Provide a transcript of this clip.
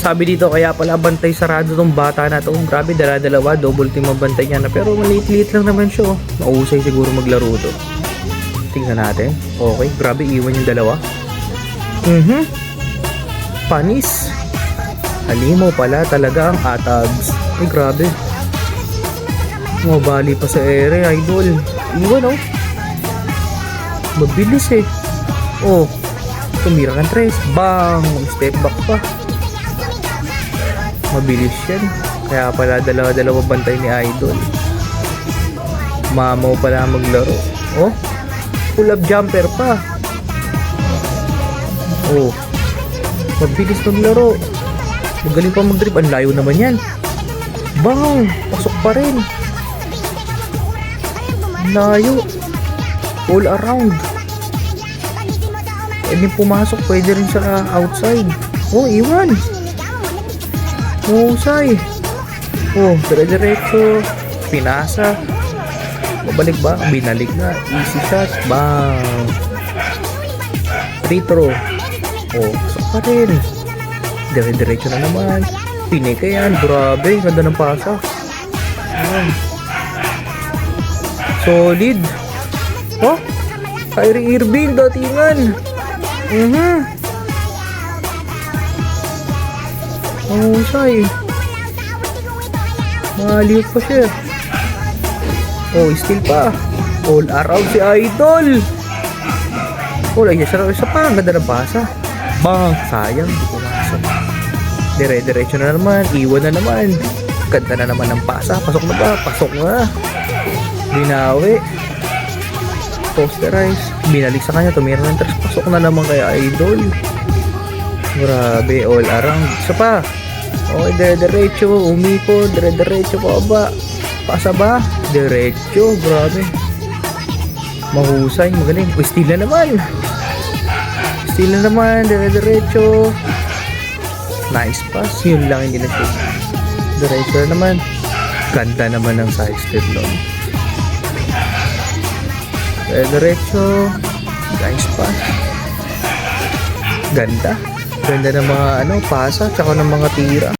sabi dito, kaya pala bantay sarado tong bata na to. Grabe, dala-dalawa, double team ang bantay niya na. Pero maliit-liit lang naman siya. Oh. Mausay siguro maglaro to. Tingnan natin. Okay, grabe, iwan yung dalawa. Panis. Halimaw pala talaga ang atabs. Ay, grabe. Mabali pa sa ere, idol. Iwan, oh. Mabilis eh. Oh. Tumira kang tres. Bang! Step back pa. Mabilis yan. Kaya pala dalawa-dalawa bantay ni idol. Mamaw pala maglaro. Oh. Pull-up jumper pa. Oh. Mabilis maglaro. Magaling pa mag-drip. Ang layo naman yan. Bang! Pasok pa rin. Layo. All around. Pwede pumasok. Pwede rin sa outside. Oh, iwan. Mahusay. Oh, dire-diretso. Pinasa. Babalik ba? Binalik na. Easy shot. Bang! Free throw. Oh, pasok pa rin. Dire-diretso na naman. Pinik yan. Grabe. Ganda ng pasa. Ayan. Solid. Oh, Kyrie Irving, datingan. Mahusay. Maliw pa siya. Oh, still pa. All around si idol. Oh, lagi siya sa pa. Ganda ng pasa. Bang, sayang. Di ko masok. Dire-diretso na naman. Iwan na naman. Ganda na naman ng pasa. Pasok na ba? Pasok na. Binawi. Posterize. Binalik sa kanya. Tumira ng tres. Pasok na naman kay idol. Grabe. All around. Isa pa. Okay, dire-diretso. Umipod. Dire-diretso pa ba? Pasa ba? Diretso. Grabe. Mahusay. Magaling. O, steal na naman. Steal na naman. Dire-diretso. Nice pass. Yun lang hindi na-shoot. Diretso na naman. Ganda naman ng side step nun. Diretso. Nice pass. Ganda. Ganda ng mga pasa tsaka ng mga tira.